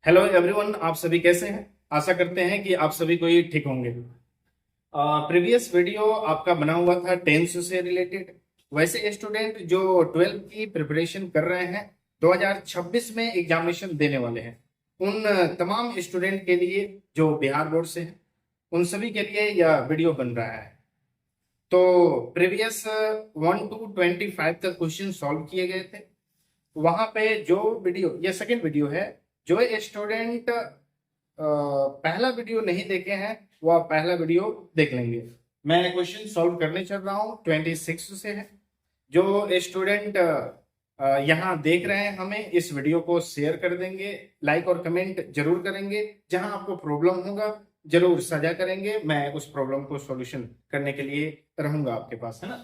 Hello everyone, आप सभी कैसे हैं। आशा करते हैं कि आप सभी को ये ठीक होंगे। प्रीवियस वीडियो आपका बना हुआ था टेंस से रिलेटेड। वैसे स्टूडेंट जो 12th की प्रिपरेशन कर रहे हैं, 2026 में एग्जामिनेशन देने वाले हैं, उन तमाम स्टूडेंट के लिए जो बिहार बोर्ड से हैं, उन सभी के लिए यह वीडियो बन रहा है। तो प्रीवियस 1 to 25 तक क्वेश्चन सॉल्व किए गए थे। वहां पे जो वीडियो, ये सेकेंड वीडियो है, जो स्टूडेंट पहला वीडियो नहीं देखे हैं वह पहला वीडियो देख लेंगे। मैं क्वेश्चन सॉल्व करने चल रहा हूँ, 26 से है। जो स्टूडेंट यहाँ देख रहे हैं, हमें इस वीडियो को शेयर कर देंगे, लाइक और कमेंट जरूर करेंगे। जहां आपको प्रॉब्लम होगा जरूर साझा करेंगे, मैं उस प्रॉब्लम को सॉल्यूशन करने के लिए रहूंगा आपके पास, है ना।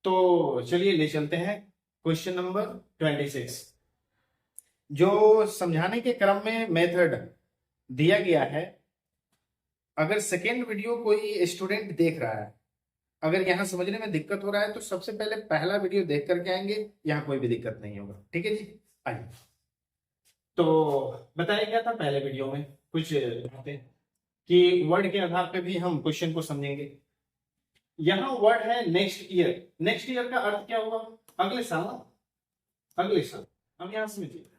तो चलिए ले चलते हैं क्वेश्चन नंबर 26। जो समझाने के क्रम में मेथड दिया गया है, अगर सेकेंड वीडियो कोई स्टूडेंट देख रहा है, अगर यहाँ समझने में दिक्कत हो रहा है तो सबसे पहले पहला वीडियो देख करके आएंगे, यहाँ कोई भी दिक्कत नहीं होगा। ठीक है जी, आइए। तो बताया गया था पहले वीडियो में कुछ बातें कि वर्ड के आधार पे भी हम क्वेश्चन को समझेंगे। यहाँ वर्ड है नेक्स्ट ईयर। नेक्स्ट ईयर का अर्थ क्या हुआ? अगले साल। अगले साल, हम यहाँ समझिए,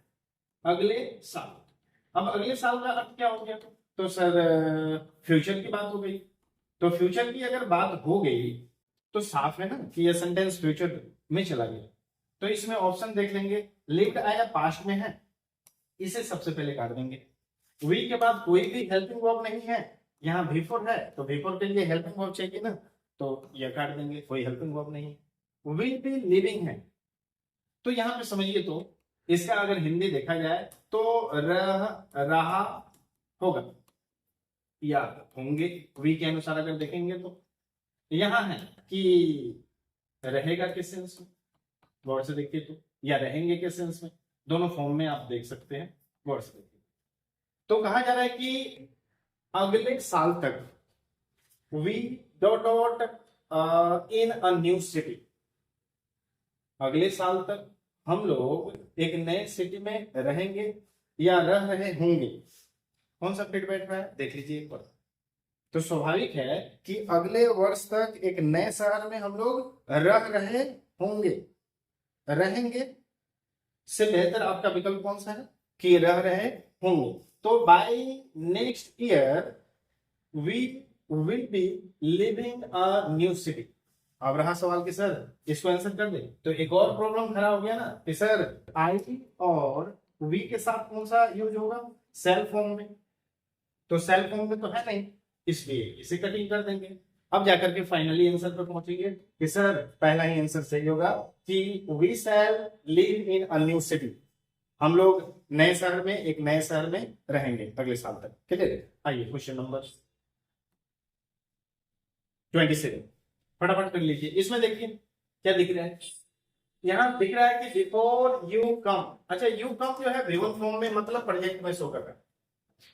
अगले साल। अब अगले साल का अर्थ क्या हो गया? तो सर फ्यूचर की बात हो गई। तो फ्यूचर की अगर बात हो गई तो साफ है ना कि यह सेंटेंस फ्यूचर में चला गया। तो इसमें ऑप्शन देख लेंगे, लिव्ड आया पास्ट में है, इसे सबसे पहले काट देंगे। वी के बाद कोई भी हेल्पिंग वर्ब नहीं है, यहाँ बिफोर है तो बिफोर के लिए हेल्पिंग वर्ब चाहिए ना, तो यह काट देंगे, कोई हेल्पिंग वर्ब नहीं। विल बी लिविंग है, तो यहाँ पे समझिए, तो इसका अगर हिंदी देखा जाए तो रह रहा होगा या होंगे। वी के अनुसार अगर देखेंगे तो यहाँ है कि रहेगा किस सेंस में, गौर से देखिए तो, या रहेंगे किस सेंस में, दोनों फॉर्म में आप देख सकते हैं, गौर से देखिए। तो कहा जा रहा है कि अगले साल तक V dot dot in a new city, अगले साल तक हम लोग एक नए सिटी में रहेंगे या रह रहे होंगे। कौन सा फिट बैठ रहा है देख लीजिए एक बार। तो स्वाभाविक है कि अगले वर्ष तक एक नए शहर में हम लोग रह रहे होंगे। रहेंगे से बेहतर आपका विकल्प कौन सा है कि रह रहे होंगे। तो by next year we will be living a new city. अब रहा सवाल कि सर इसको आंसर कर दे, तो एक और प्रॉब्लम खड़ा हो गया ना कि सर आई और वी के साथ कौन सा यूज होगा? सेल फॉर्म में। तो सेल फॉर्म में तो है नहीं, इसलिए इसे कटिंग कर देंगे। अब जाकर के फाइनली आंसर पर पहुंचेंगे कि सर पहला ही आंसर सही होगा कि we shall live in a new city. हम लोग नए शहर में, एक नए शहर में रहेंगे अगले साल तक। ठीक है, आइए क्वेश्चन नंबर 27 फटाफट कर लीजिए। इसमें देखिए क्या दिख रहा है, यहाँ दिख रहा है कि बिफोर यू कम। अच्छा, यू कम जो है भिवन फॉर्म में, मतलब प्रेजेंट में शो कर रहा है।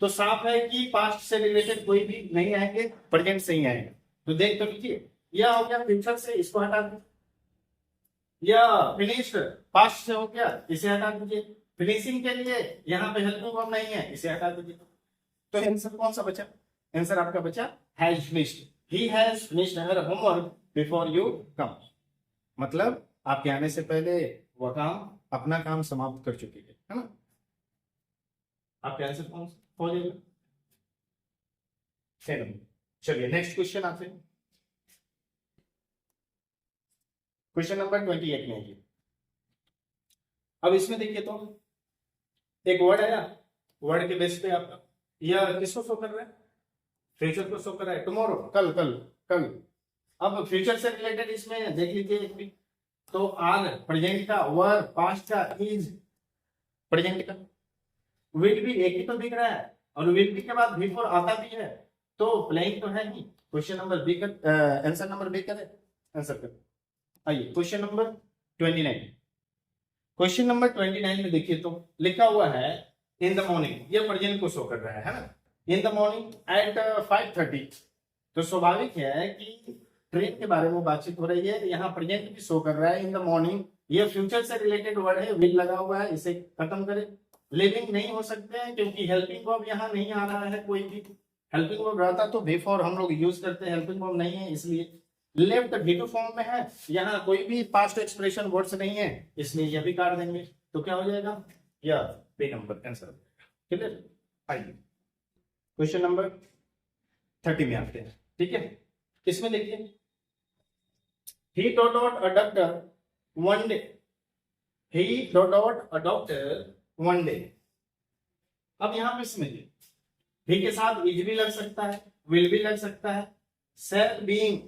तो साफ है कि पास्ट से रिलेटेड कोई भी नहीं आएंगे, प्रेजेंट से ही आएंगे। तो देख तो लीजिए, यह हो गया फ्यूचर से, इसको हटा दीजिए। या फिनिश्ड पास्ट से हो गया, इसे हटा दीजिए। फिनिशिंग के लिए यहाँ पे हेल्पिंग वर्ब नहीं है, इसे हटा दीजिए। तो आंसर कौन सा बचा? आंसर आपका बचा has finished. He has finished her homework before you come, मतलब आपके आने से पहले वह काम, अपना काम समाप्त कर चुकी है ना। आपके आंसर कौन सा हो जाएगा? चलिए नेक्स्ट क्वेश्चन आते हैं। क्वेश्चन नंबर 28 में आइए। अब इसमें देखिए तो एक वर्ड है ना, वर्ड के बेस पे आपका यह किसको शो कर रहा है? फ्यूचर को शो कर रहा है, टुमारो, कल कल कल। अब फ्यूचर से रिलेटेड इसमें देख लीजिए एक भी, तो आर प्रेजेंट का, वर पास्ट का, इज प्रेजेंट का, विल भी एक ही तो दिख रहा है, और विल भी के बाद बिफोर आता भी है, तो प्लेइंग तो है नहीं। क्वेश्चन नंबर बी कर, आंसर नंबर बी करें, आंसर कर। आइए क्वेश्चन नंबर 29। क्वेश्चन नंबर 29 में देखिए तो लिखा हुआ है इन द मॉर्निंग, ये प्रेजेंट को शो कर रहा है ना। इन द मॉर्निंग एट 5:30, तो स्वाभाविक है कि ट्रेन के बारे में बातचीत हो रही है, यहाँ प्रेजेंट भी शो कर रहा है इन द मॉर्निंग। ये फ्यूचर से रिलेटेड वर्ड है, विल लगा हुआ है, इसे खत्म करें, लिविंग नहीं हो सकते हैं क्योंकि हेल्पिंग वर्ब यहाँ नहीं आ रहा है, कोई भी हेल्पिंग वर्ब रहता तो बिफोर हम लोग यूज करते हैं, हेल्पिंग वर्ब नहीं है इसलिए। लेफ्ट V2 फॉर्म में है, यहाँ कोई भी पास्ट एक्सप्रेशन वर्ड्स नहीं है इसलिए यह भी काट देंगे, तो क्या हो जाएगा, या बी नंबर आंसर। क्लियर? आइए क्वेश्चन नंबर 30 में आते हैं। ठीक है, इसमें देखिए, he dot dot a doctor one day, he dot dot a doctor one day। अब यहाँ पे समझिए, he के साथ इज भी लग सकता है, विल भी लग सकता है, shall being,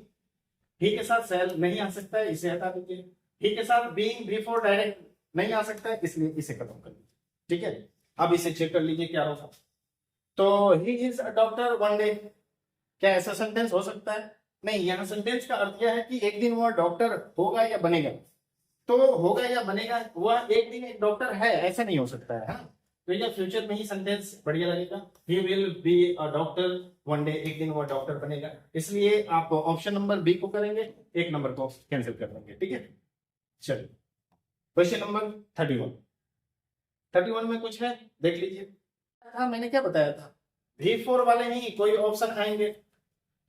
he के साथ shall नहीं आ सकता है, इसे हटा दीजिए, he के साथ being before डायरेक्ट नहीं आ सकता है इसलिए इसे खत्म कर लीजिए। ठीक है, अब इसे चेक कर लीजिए क्या होगा। तो he is a doctor one day, क्या ऐसा सेंटेंस हो सकता है? नहीं, यहाँ सेंटेंस का अर्थ यह है कि एक दिन वह डॉक्टर होगा या बनेगा, तो होगा या बनेगा, वह एक दिन एक डॉक्टर है ऐसा नहीं हो सकता है। हाँ, तो ये फ्यूचर में ही सेंटेंस बढ़िया लगेगा, he will be a doctor one day, एक दिन वह डॉक्टर बनेगा, इसलिए आप ऑप्शन नंबर बी को करेंगे, एक नंबर को कैंसिल कर देंगे। ठीक है, चलिए क्वेश्चन नंबर 31 में कुछ है देख लीजिए। हाँ, मैंने क्या बताया था, V4 वाले ही कोई ऑप्शन आएंगे,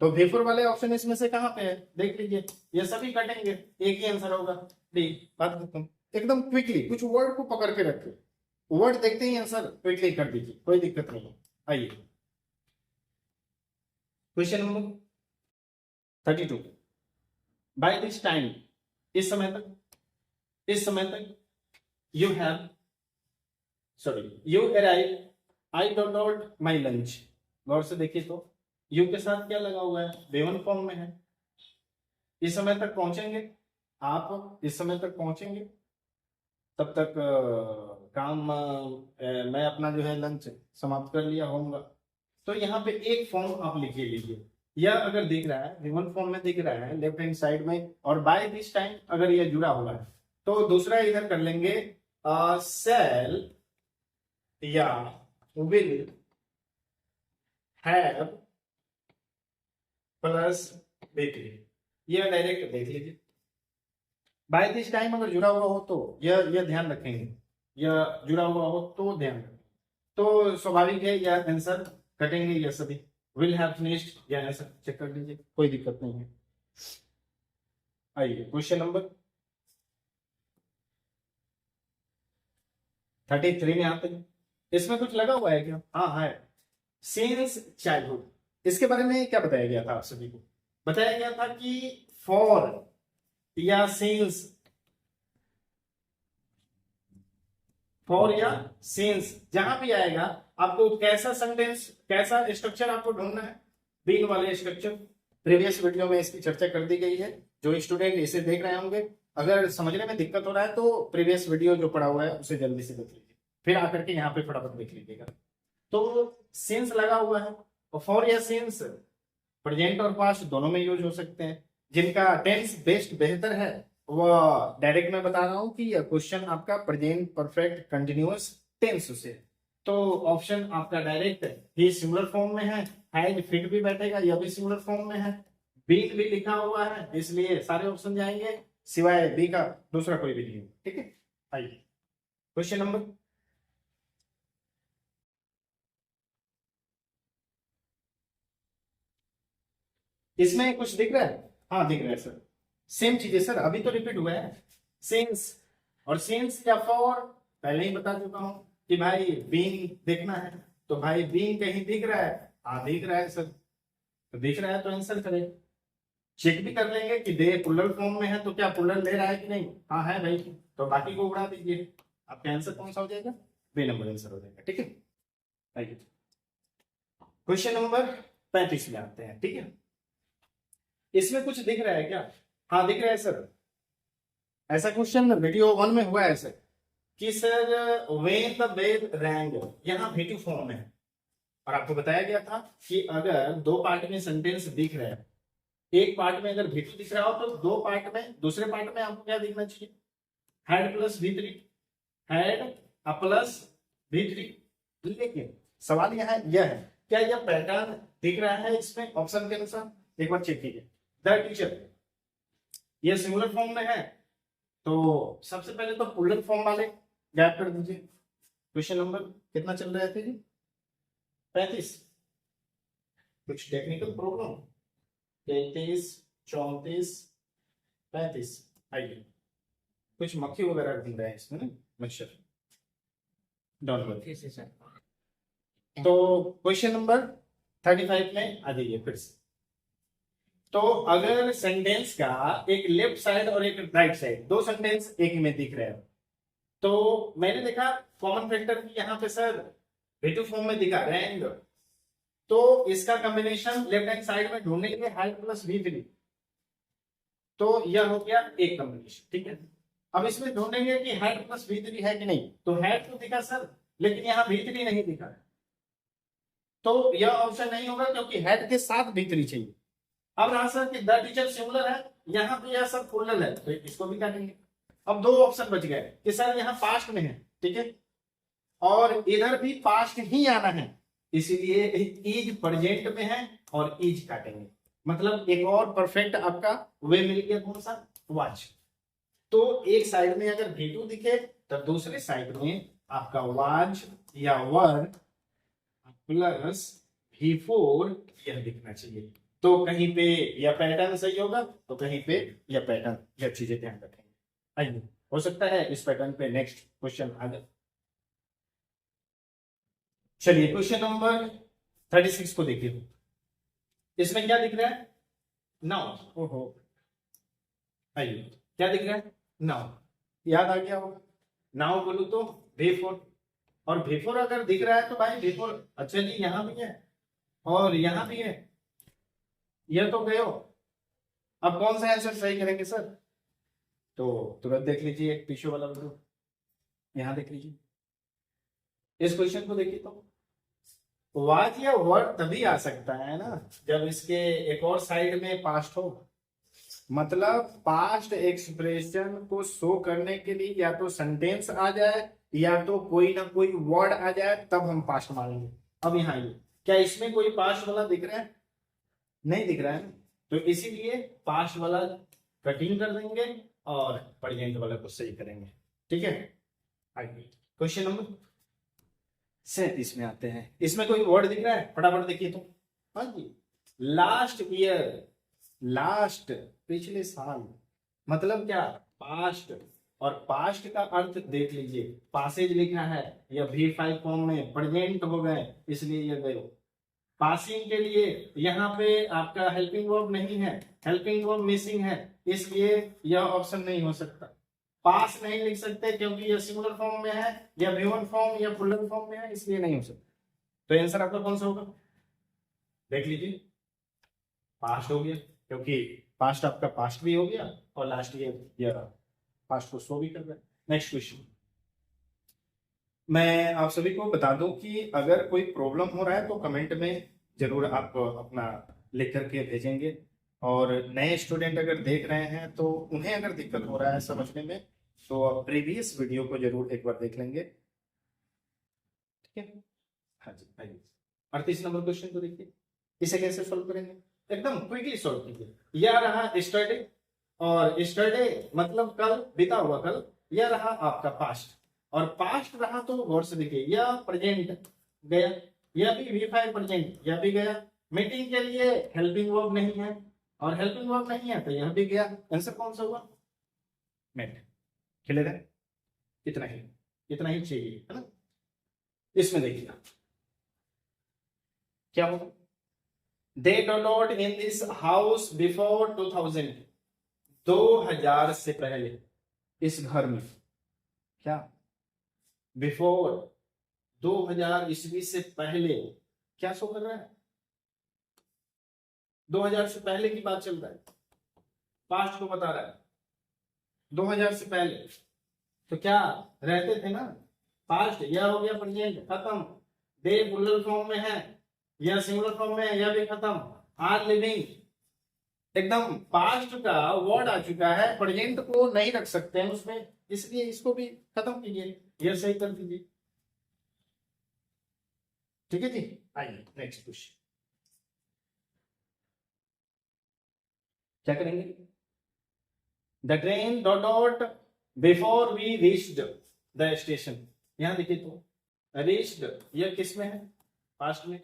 तो V4 वाले ऑप्शन इसमें से कहां पे है देख लीजिए, ये सभी कटेंगे, एक ही आंसर होगा डी। बात खत्म, एकदम क्विकली कुछ वर्ड को पकड़ के रखिए, वर्ड देखते ही आंसर क्विकली कर दीजिए, कोई दिक्कत नहीं। आइए question number 32, by this time, इस समय तक you have, sorry, you arrive, I don't not my lunch. गौर से देखिए तो यू के साथ क्या लगा हुआ है, V1 फॉर्म में है, इस समय तक पहुंचेंगे आप, इस समय तक पहुंचेंगे तब तक काम मैं अपना जो है लंच समाप्त कर लिया होऊंगा। तो यहाँ पे एक फॉर्म आप लिख लीजिए, यह अगर दिख रहा है V1 फॉर्म में दिख रहा है लेफ्ट हैंड साइड में, और बाय दिस टाइम अगर यह जुड़ा हुआ है तो दूसरा इधर कर लेंगे सेल या विल हैव प्लस B3, यह डायरेक्ट देख लीजिए। बाय दिस टाइम अगर जुड़ा हुआ हो तो यह ध्यान रखेंगे, यह जुड़ा हुआ हो तो ध्यान रखेंगे, तो स्वाभाविक है यह आंसर कटेंगे, यह सभी विल हैव फिनिश्ड यह आंसर चेक कर लीजिए, कोई दिक्कत नहीं है। आइए क्वेश्चन नंबर 33 में आते हैं, इसमें कुछ लगा हुआ है क्या? हाँ है, सिंस चाइल्डहुड, इसके बारे में क्या बताया गया था आप सभी को? बताया गया था कि फॉर या सिंस, फॉर या सिंस जहां भी आएगा आपको कैसा सेंटेंस, कैसा स्ट्रक्चर आपको ढूंढना है, बीन वाले स्ट्रक्चर। प्रीवियस वीडियो में इसकी चर्चा कर दी गई है, जो स्टूडेंट इसे देख रहे होंगे अगर समझने में दिक्कत हो रहा है तो प्रीवियस वीडियो जो पड़ा हुआ है उसे जल्दी से देख लीजिए, फिर आकर के यहाँ पे फटाफट देख लीजिएगा। तो सिंस लगा हुआ है, और फॉर या सिंस प्रेजेंट और पास्ट दोनों में यूज हो सकते हैं, जिनका टेंस बेस्ट बेहतर है वो डायरेक्ट मैं बता रहा हूं कि यह क्वेश्चन आपका प्रेजेंट परफेक्ट कंटिन्यूअस टेंस से, तो ऑप्शन आपका डायरेक्ट ही सिंगुलर फॉर्म में है, हैज फिट भी बैठेगा, यह भी सिंगुलर फॉर्म में है, बीन भी लिखा हुआ है, इसलिए सारे ऑप्शन जाएंगे सिवाय बी का, दूसरा कोई भी नहीं। ठीक है, आइए क्वेश्चन नंबर 32, इसमें कुछ दिख रहा है? हाँ दिख रहा है सर, सेम चीज है सर, अभी तो रिपीट हुआ है, सिंस और सिंस या फॉर पहले ही बता चुका हूं कि भाई बीन देखना है, तो भाई बीन कहीं दिख रहा है? हाँ दिख रहा है सर, तो दिख रहा है तो आंसर करें, चेक भी कर लेंगे कि दे प्लुरल फॉर्म में है तो क्या प्लुरल ले रहा है कि नहीं, हाँ है भाई, तो बाकी को उड़ा दीजिए, आपका आंसर कौन सा हो जाएगा? बी नंबर आंसर हो जाएगा। ठीक है, आइए क्वेश्चन नंबर 35 में आते हैं। ठीक है, इसमें कुछ दिख रहा है क्या? हाँ दिख रहा है सर, ऐसा क्वेश्चन वीडियो 1 में हुआ है सर कि sir when the bell rang, यहाँ V2 फॉर्म में है, और आपको बताया गया था कि अगर दो पार्ट में सेंटेंस दिख रहा है, एक पार्ट में अगर V2 दिख रहा हो तो दो पार्ट में, दूसरे पार्ट में आपको क्या दिखना चाहिए? Had plus V3, had plus V3। लेकिन सवाल यहाँ यह है, क्या यह पैटर्न दिख रहा है इसमें ऑप्शन के अनुसार? एक बार चेक कीजिए, द टीचर ये सिंगुलर फॉर्म में है, तो सबसे पहले तो प्लुरल फॉर्म वाले गैप कर दीजिए, क्वेश्चन नंबर कितना चल रहे थे जी? 35। कुछ टेक्निकल प्रॉब्लम? 33, 34, 35। आइए, कुछ मक्खी वगैरह घूम रहे हैं इसमें ना, मच्छर। Don't worry. तो क्वेश्चन नंबर 35 में आ जाइए फिर से। तो अगर सेंटेंस का एक लेफ्ट साइड और एक राइट साइड, दो सेंटेंस एक में दिख रहे हैं, तो मैंने देखा कॉमन फैक्टर की यहाँ पे सर V2 फॉर्म में दिखा रैंड, तो इसका कॉम्बिनेशन लेफ्ट हैंड साइड में ढूंढने के लिए हाइट प्लस V3, तो यह हो गया एक कॉम्बिनेशन। ठीक है, अब इसमें ढूंढेंगे कि हाइट प्लस V3 है कि नहीं, तो हाइट तो दिखा सर, लेकिन यहाँ V3 नहीं दिखा, तो यह ऑप्शन नहीं होगा क्योंकि हेड के साथ V3 चाहिए। अब रहा सर कि द टीचर सिंगुलर है, यहाँ पे यह सर प्लूरल है, तो इसको भी काटेंगे। अब दो ऑप्शन बच गए कि सर यहाँ पास्ट में है, ठीक है, और इधर भी पास्ट ही आना है, इसीलिए इज प्रेजेंट में है और इज काटेंगे। मतलब एक और परफेक्ट आपका वे मिल गया, कौन सा? वाच। तो एक साइड में अगर V2 दिखे तो दूसरे साइड में आपका वाच या वर प्लस V4 यह दिखना चाहिए। तो कहीं पे यह पैटर्न सही होगा तो कहीं पे यह पैटर्न, यह चीजें ध्यान रखेंगे। आइए, हो सकता है इस पैटर्न पे नेक्स्ट क्वेश्चन आ जाए। चलिए क्वेश्चन नंबर 36 को देखिए, इसमें क्या दिख रहा है? नाउ। ओहो, आइए, क्या दिख रहा है? नाउ। याद आ गया होगा, नाउ बोलू तो V4, और V4 अगर दिख रहा है तो भाई V4, अच्छा जी यहां भी है और यहां भी है, यह तो गए हो। अब कौन सा आंसर सही करेंगे सर? तो तुरंत देख लीजिए एक टिश्यू वाला वीडियो, यहां देख लीजिए, इस क्वेश्चन को देखिए। तो वाच या वर्ड तभी आ सकता है ना जब इसके एक और साइड में पास्ट हो, मतलब पास्ट एक्सप्रेशन को शो करने के लिए या तो सेंटेंस आ जाए या तो कोई ना कोई वर्ड आ जाए, तब हम पास्ट मानेंगे। अब यहाँ ये क्या इसमें कोई पास्ट वाला दिख रहा है? नहीं दिख रहा है ना, तो इसीलिए पास्ट वाला कटिंग कर देंगे और प्रेजेंट वाला को सही करेंगे। ठीक है, आइए क्वेश्चन नंबर 37 में आते हैं। इसमें कोई वर्ड दिख रहा है? फटाफट देखिए तो। हाँ जी, लास्ट ईयर, लास्ट पिछले साल, मतलब क्या? पास्ट। और पास्ट का अर्थ देख लीजिए, पासेज लिखा है, या V5 फॉर्म में प्रेजेंट हो गए, इसलिए ये गए। पासिंग के लिए यहाँ पे आपका हेल्पिंग वर्ब नहीं है, हेल्पिंग वर्ब मिसिंग है, इसलिए यह ऑप्शन नहीं हो सकता। पास नहीं लिख सकते क्योंकि यह सिंगुलर फॉर्म में है, या V1 फॉर्म या प्लूरल फॉर्म में है, इसलिए नहीं हो सकता। तो आंसर आपका कौन सा होगा? देख लीजिए, पास्ट हो गया क्योंकि पास्ट आपका पास्ट भी हो गया और लास्ट ईयर या पास्ट को शो भी कर रहा है। नेक्स्ट क्वेश्चन, मैं आप सभी को बता दूं कि अगर कोई प्रॉब्लम हो रहा है तो कमेंट में जरूर आप अपना लिख करके भेजेंगे, और नए स्टूडेंट अगर देख रहे हैं तो उन्हें अगर दिक्कत हो रहा है समझने में तो प्रीवियस वीडियो को जरूर एक बार देख लेंगे। ठीक है, हाँ जी, आइए 38 नंबर क्वेश्चन को देखिए, इसे कैसे सॉल्व करेंगे? एकदम क्विकली सॉल्व कीजिए। यह रहा स्टरडे, और स्टरडे मतलब कल, बीता हुआ कल। यह रहा आपका पास्ट, और पास्ट रहा तो गौर से देखिए, यह प्रेजेंट गया, यह भी V5 प्रेजेंट, यह भी गया। मीटिंग के लिए हेल्पिंग वर्ब नहीं है, और हेल्पिंग वर्ब नहीं है तो यह भी गया। आंसर कौन सा हुआ? मेट। क्लियर है? इतना ही, इतना ही चाहिए, है ना। इसमें देखिए क्या होगा, they dot in this house before 2000, 2000 से पहले इस घर में, क्या बिफोर 2000 ईस्वी से पहले, क्या शो कर रहा है? 2000 से पहले की बात चल रहा है, पास्ट को बता रहा है। 2000 से पहले तो क्या रहते थे ना, पास्ट। यह हो गया प्रेजेंट, खत्म। दे प्लूरल फॉर्म में है, यह सिंगुलर फॉर्म में है, यह भी खत्म। आर लिविंग, एकदम पास्ट का वर्ड आ चुका है, प्रेजेंट को नहीं रख सकते हैं उसमें, इसलिए इसको भी खत्म कीजिए, यह सही कर दीजिए। ठीक है जी, आइए नेक्स्ट क्वेश्चन, क्या करेंगे? The train dot dot before we reached the station, यहां देखिए तो रीच्ड ये किस में है? पास्ट में।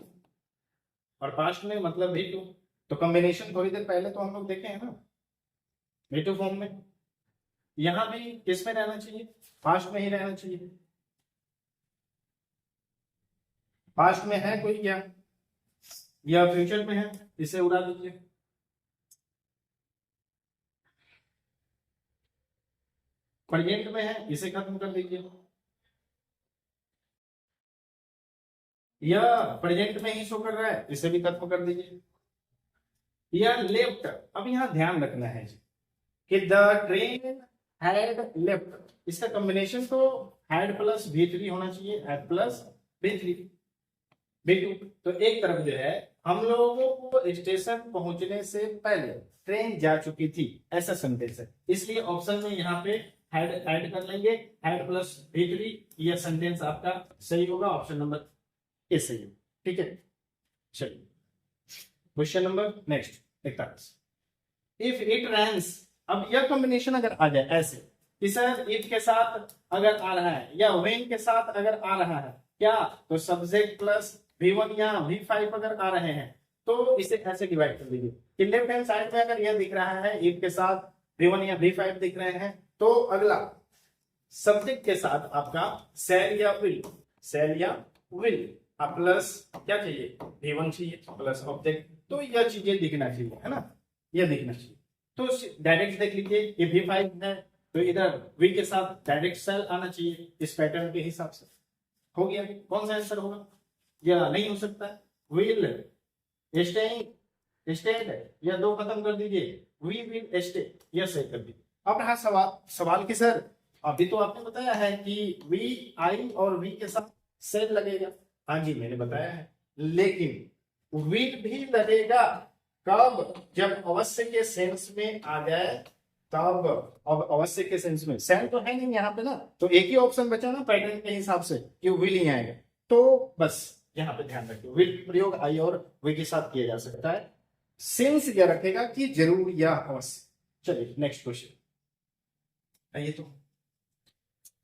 और पास्ट में मतलब भी टू, तो कॉम्बिनेशन थोड़ी देर पहले तो हम लोग देखे हैं ना, भी टू फॉर्म में। यहां भी किस में रहना चाहिए? पास्ट में ही रहना चाहिए। पास्ट में है कोई क्या, या फ्यूचर में है? इसे उड़ा दीजिए। प्रेजेंट में है, इसे खत्म कर दीजिए। या प्रेजेंट में ही शो कर रहा है, इसे भी खत्म कर दीजिए। या लेफ्ट, अब यहां ध्यान रखना है जी कि द ट्रेन हैड लेफ्ट, इसका कॉम्बिनेशन तो हैड प्लस V3 होना चाहिए, हैड प्लस V3 V2। तो एक तरफ जो है हम लोगों को स्टेशन पहुंचने से पहले ट्रेन जा चुकी थी, ऐसा सेंटेंस है, इसलिए ऑप्शन में यहाँ पे हैड ऐड कर लेंगे, हैड प्लस V3। यह सेंटेंस आपका सही होगा, ऑप्शन नंबर ए सही होगा। ठीक है, चलिए question number next 41। If it rains, अब यह कॉम्बिनेशन अगर आ जाए ऐसे कि सर इफ के साथ अगर आ रहा है या व्हेन के साथ अगर आ रहा है क्या, तो सब्जेक्ट प्लस V1 या V5 अगर आ रहे हैं तो इसे ऐसे डिवाइड कर दीजिए कि लेफ्ट हैंड साइड में अगर यह दिख रहा है इफ के साथ V1 या V5 दिख रहे हैं, तो अगला सब्जेक्ट के साथ आपका सेल या विल, सेल या विल प्लस क्या चाहिए, V1 चाहिए प्लस ऑब्जेक्ट। तो यह चीजें दिखना चाहिए, है ना, यह दिखना चाहिए। तो डायरेक्ट देख लीजिए, ये V5 है तो इधर V के साथ डायरेक्ट सेल आना चाहिए इस पैटर्न के हिसाब से। हो गया, कौन सा आंसर होगा? या नहीं हो सकता है, विल स्टे स्टेड, या दो खत्म कर दीजिए, वी विल स्टे, यह सही कर दीजिए। अब रहा सवाल, सवाल की सर अभी तो आपने बताया है कि वी आई और वी के साथ सेल लगेगा, हाँ जी मैंने बताया है, लेकिन विल भी लगेगा कब, जब अवश्य के सेंस में आ जाए तब। अब अवश्य के सेंस में सेल तो है नहीं यहाँ पे ना, तो एक ही ऑप्शन बचा ना पैटर्न के हिसाब से कि विल ही आएगा। तो बस यहाँ पे ध्यान रखिए, विल प्रयोग आई और वे के साथ किया जा सकता है, सेंस यह रखेगा कि जरूर या अवश्य। चलिए नेक्स्ट क्वेश्चन, ये तो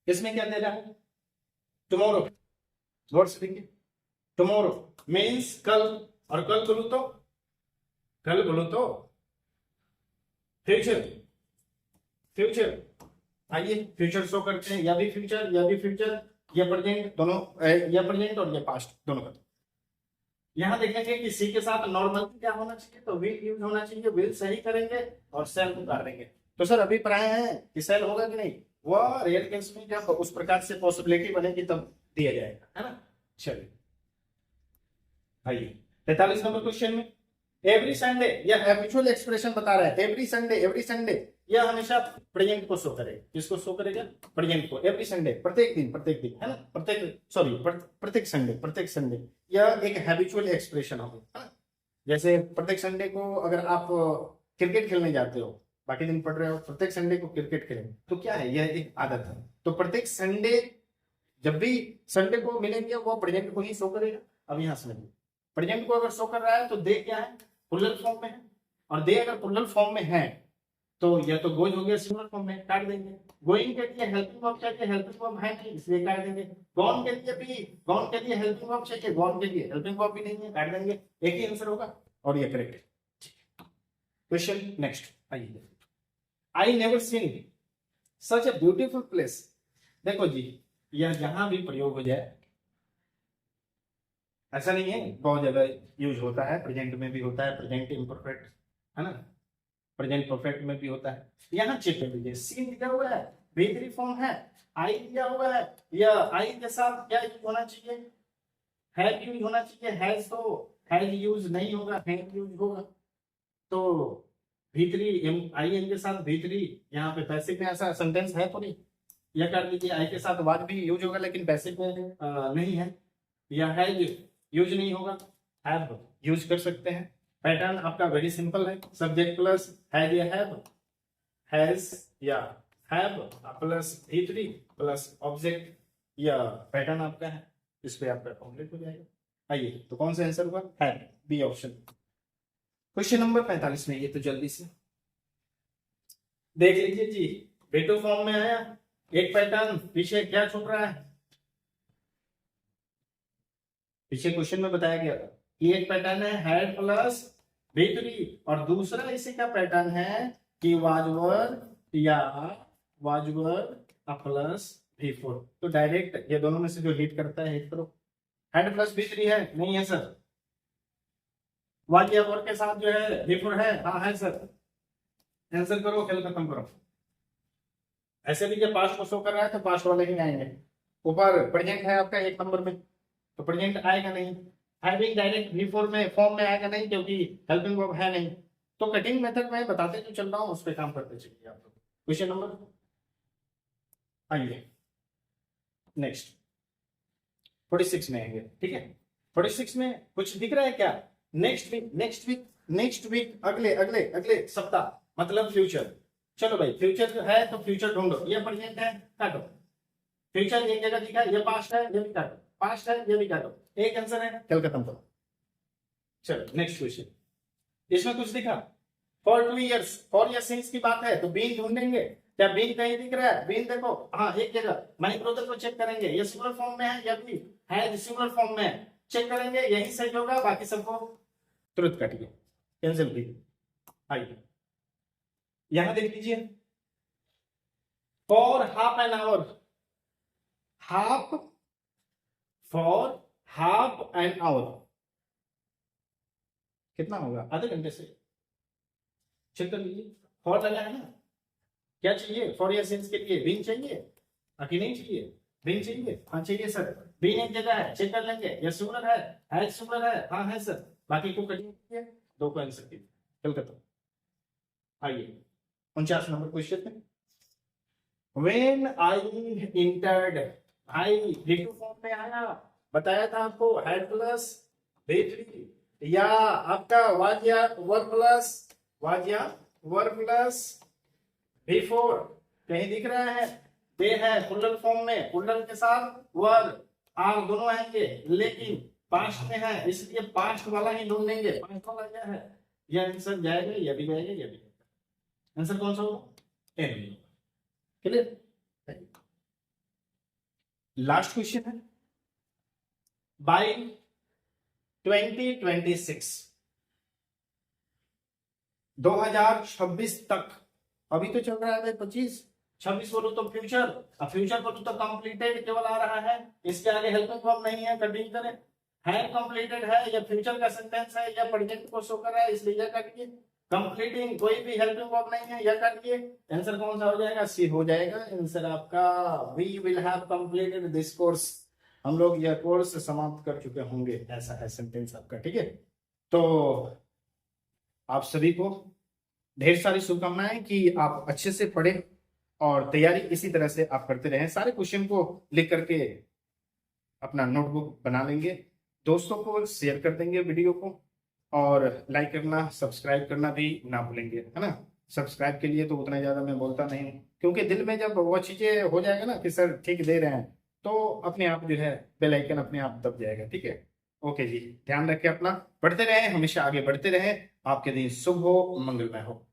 इसमें क्या दे रहा है, टुमारो, वर्ड्स लिखिए। टुमारो मीन्स कल, और कल बोलू तो, कल बोलो तो फ्यूचर, फ्यूचर। आइए फ्यूचर शो करते हैं, या भी फ्यूचर या भी फ्यूचर, या प्रेजेंट दोनों, या प्रेजेंट और या पास्ट दोनों का। यहां देखेंगे कि सी के साथ नॉर्मल क्या होना चाहिए, तो विल यूज होना चाहिए, विल सही करेंगे और सेल उतार देंगे। तो सर अभी पढ़ाए हैं कि सेल होगा कि नहीं, वह रियल केस में जब उस प्रकार से पॉसिबिलिटी बनेगी तब दिया जाएगा, है ना। चलिए आइए 43 नंबर क्वेश्चन में, एवरी संडे, यह हैबिचुअल एक्सप्रेशन बता रहा है, एवरी संडे, एवरी संडे, यह हमेशा प्रेजेंट को शो करेगा, किसको शो करेगा, प्रेजेंट को। एवरी संडे प्रत्येक दिन, प्रत्येक दिन, है ना, प्रत्येक सॉरी प्रत्येक संडे, प्रत्येक संडे, यह एक हैबिचुअल एक्सप्रेशन होगा, है ना। जैसे प्रत्येक संडे को अगर आप क्रिकेट खेलने जाते हो, बाकी दिन पढ़ रहे हो, प्रत्येक संडे को क्रिकेट खेलेंगे, तो क्या है, यह एक आदत है। तो प्रत्येक संडे, जब भी संडे को मिलेंगे वो प्रेजेंट को ही शो करेगा। अब यहां समझिए, प्रेजेंट को अगर शो कर रहा है तो दे क्या है, प्लूरल फॉर्म में है, और दे अगर प्लूरल फॉर्म में है तो या तो गोज हो गया सिंगुलर फॉर्म में, काट देंगे। गोइंग के लिए हेल्पिंग वर्ब चाहिए, हेल्पिंग वर्ब है नहीं इसलिए काट देंगे। गॉन के लिए भी, गॉन के लिए हेल्पिंग वर्ब चाहिए, गॉन के लिए हेल्पिंग वर्ब भी नहीं है, काट देंगे। एक ही आंसर होगा और ये करेक्ट है। क्वेश्चन नेक्स्ट, आइए, I never seen such a beautiful place. देखो जी, यह जहां भी प्रयोग हो जाए, ऐसा नहीं है, बहुत जगह यूज होता है, प्रेजेंट में भी होता है, प्रेजेंट इम्परफेक्ट, है ना, प्रेजेंट परफेक्ट में भी होता है। यहाँ चेक कर लीजिए, सीन दिया हुआ है, V3 फॉर्म है, आई दिया हुआ है, या आई के साथ क्या यूज होना चाहिए, हैव यूज होना चाहिए, हैज तो हैज यूज नहीं होगा, हैव यूज होगा। तो V3 आई एन के साथ V3, यहाँ पे पैसिव में ऐसा सेंटेंस है तो नहीं, यह कर लीजिए, आई के साथ वाज भी यूज होगा लेकिन पैसिव में नहीं है, या हैज यूज नहीं होगा, हैव यूज कर सकते हैं। पैटर्न आपका वेरी सिंपल है, सब्जेक्ट प्लस हैज या हैज या have plus V3 plus object, या पैटर्न आपका है, इस पे आपका कंप्लीट हो जाएगा। आइए तो कौन सा आंसर होगा, have, b option. Question number 45 में, ये तो जल्दी से देख लीजिए जी, V2 फॉर्म में आया, एक पैटर्न पीछे क्या छूट रहा है, पीछे क्वेश्चन में बताया गया था कि एक पैटर्न है हैड प्लस V3 और दूसरा इसी का पैटर्न है कि वाजवर या वाजवर प्लस V4। तो डायरेक्ट ये दोनों में से जो हिट करता है हिट करो। हैड प्लस V3 है, नहीं है सर। वाजवर के साथ जो है V4 है, हाँ है सर। आंसर करो, खेल खत्म करो। ऐसे भी जब पास्ट को शो कर रहा है तो पास्ट वाले ही आएंगे। ऊपर प्रेजेंट है आपका 1 नंबर में, तो प्रेजेंट आएगा नहीं। हैविंग डायरेक्ट V4 में फॉर्म में आएगा नहीं, क्योंकि हेल्पिंग वर्ब है नहीं। तो कटिंग मेथड में बताते जो चल रहा हूँ उस पर काम करते चलिए आप लोग। क्वेश्चन नंबर आइए नेक्स्ट 46 में आएंगे, ठीक है। 46 में कुछ दिख रहा है क्या? नेक्स्ट वीक अगले अगले अगले सप्ताह मतलब फ्यूचर। चलो भाई फ्यूचर है तो फ्यूचर ढूंढो। ये प्रेजेंट है, काटो। फ्यूचर एक जगह दिखा, ये पास्ट है, ये भी काटो। पास्ट है, ये भी काटो। एक आंसर है, कल खत्म करो। चलो नेक्स्ट क्वेश्चन। इसमें कुछ दिखा? फॉर 2 years, 4 years सिंस की बात है तो बीन ढूंढेंगे। क्या बीन कहीं दिख रहा है? बीन देखो, हाँ एक जगह। माई ब्रदर को चेक करेंगे, ये सिंगुलर फॉर्म में है या भी है सिंगुलर फॉर्म में है, चेक करेंगे, यही सही होगा। बाकी सबको तुरंत काटिए, कैंसिल कीजिए। आइए यहां देख लीजिए, for half an hour, half for half an hour कितना होगा? आधे घंटे से। चेक कर लीजिए, फॉर लगा है ना। क्या चाहिए? फॉर या सिंस के लिए बीन चाहिए कि नहीं चाहिए? बीन चाहिए, हाँ चाहिए सर। बीन एक जगह है, चेक कर लेंगे। ये सिंगुलर है सिंगुलर है, हाँ है सर। बाकी को कटिए, दो को आंसर कीजिए, कल खत्म। आइए 49 नंबर क्वेश्चन में। When I entered, भाई V2 फॉर्म में आया, बताया था आपको हेड प्लस V3 या आपका वाज या वर प्लस V4 कहीं दिख रहा है? ये है प्लूरल फॉर्म में, प्लूरल के साथ वर आर दोनों आएंगे, लेकिन पास्ट में है इसलिए पास्ट वाला ही ढूंढ लेंगे। पास्ट वाला क्या है? यह आंसर जाएगा, यह भी जाएगा, यह भी जाएगा। आंसर कौन सा होगा? एन। क्लियर? लास्ट क्वेश्चन है, बाय 2026 2026 तक, अभी तो चल रहा है 25-26 बोलो तो फ्यूचर, अब फ्यूचर बोलो तो कंप्लीटेड केवल आ रहा है, इसके आगे हेल्पिंग वर्ब नहीं है। कंटिन्यू करें, है कंप्लीटेड है या फ्यूचर का सेंटेंस है या प्रेजेंट को शो कर रहा है, इसलिए यह काटिए। कंप्लीटिंग कोई भी हेल्पिंग वर्ब नहीं है, यह काटिए। आंसर कौन सा हो जाएगा? सी हो जाएगा आंसर आपका। We will have completed this course, हम लोग यह कोर्स समाप्त कर चुके होंगे, ऐसा है सेंटेंस आपका, ठीक है। तो आप सभी को ढेर सारी शुभकामनाएं कि आप अच्छे से पढ़े और तैयारी इसी तरह से आप करते रहें। सारे क्वेश्चन को लिख करके अपना नोटबुक बना लेंगे, दोस्तों को शेयर कर देंगे वीडियो को, और लाइक करना सब्सक्राइब करना भी ना भूलेंगे, है ना। सब्सक्राइब के लिए तो उतना ज्यादा मैं बोलता नहीं, क्योंकि दिल में जब वो चीजें हो जाएगा ना कि सर ठीक दे रहे हैं, तो अपने आप जो है बेल आइकन अपने आप दब जाएगा, ठीक है। ओके जी, ध्यान रखें अपना, पढ़ते रहें, हमेशा आगे बढ़ते रहें। आपके दिन शुभ हो, मंगलमय हो।